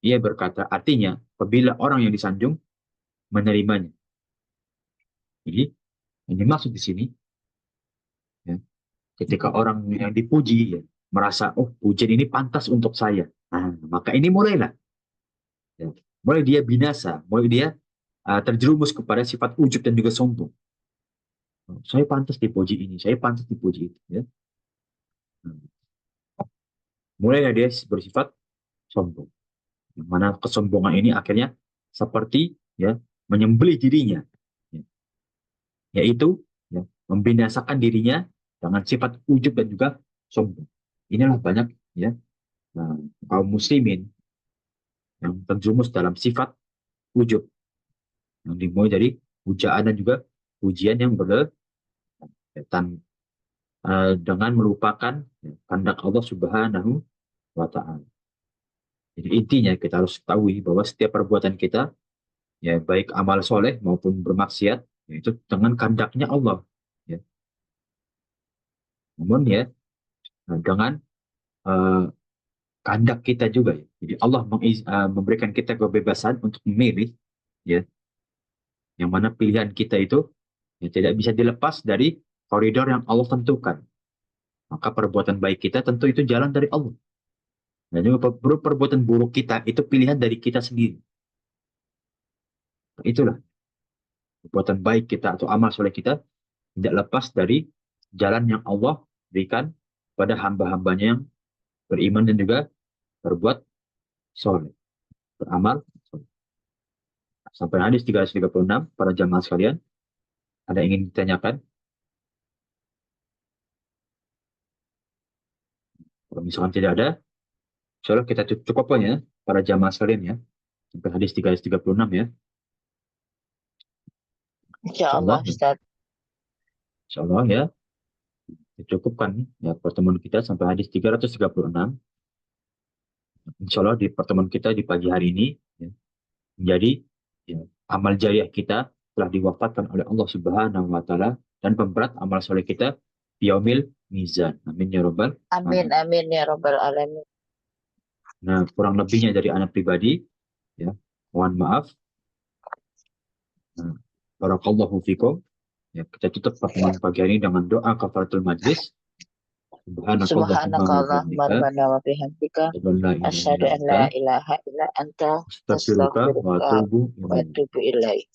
Ia berkata artinya apabila orang yang disanjung menerimanya. Jadi yang dimaksud di sini ya, ketika orang yang dipuji ya, merasa oh pujian ini pantas untuk saya. Nah, maka ini mulailah ya, mulai dia binasa, mulai dia terjerumus kepada sifat ujub dan juga sombong. Oh, saya pantas dipuji ini, saya pantas dipuji itu ya. Nah, mulailah dia bersifat sombong. Yang mana kesombongan ini akhirnya seperti ya menyembelih dirinya, ya, yaitu ya, membinasakan dirinya dengan sifat ujub dan juga sombong. Inilah banyak ya kaum muslimin yang terjerumus dalam sifat ujub yang dimulai dari pujaan dan juga pujian yang berkaitan dengan melupakan ya, kehendak Allah Subhanahu wa Ta'ala. Jadi intinya kita harus ketahui bahwa setiap perbuatan kita ya baik amal soleh maupun bermaksiat itu dengan kehendaknya Allah ya. Namun ya dengan uh, kehendak kita juga ya. Jadi Allah memberikan kita kebebasan untuk memilih ya, yang mana pilihan kita itu ya, tidak bisa dilepas dari koridor yang Allah tentukan. Maka perbuatan baik kita tentu itu jalan dari Allah. Dan juga perbuatan buruk kita itu pilihan dari kita sendiri. Nah, itulah perbuatan baik kita atau amal soleh kita tidak lepas dari jalan yang Allah berikan pada hamba-hambanya yang beriman dan juga berbuat soleh, beramal soleh. Sampai hadis 336, para jamaah sekalian, ada yang ingin ditanyakan? Kalau misalkan tidak ada, insya Allah kita cukup ya, para jamaah sekalian ya. Sampai hadis 336 ya. Insya Insya Allah, Allah, Ustaz. insya Allah ya. Cukupkan ya pertemuan kita sampai hadis 336. Insya Allah di pertemuan kita di pagi hari ini ya, menjadi ya, amal jariah kita telah diwafatkan oleh Allah Subhanahu wa Ta'ala dan pemberat amal soleh kita yaumil mizan. Amin ya Rabbal Amin, alamin. amin ya Rabbal Alamin. Nah, kurang lebihnya dari anak pribadi ya, mohon maaf. Nah, barakallahu fikum. Ya, kita tutup pertemuan pagi hari ini dengan doa kafaratul majlis. Subhanakallahumma Subhanaka wa Allahumma bihamdika rabbana wa bihamdika. asyhadu an la ilaha Asyhadu illa an anta la ilaha illa anta. astaghfiruka wa Astaghfiruka atubu wa ilaik. atubu ilaik.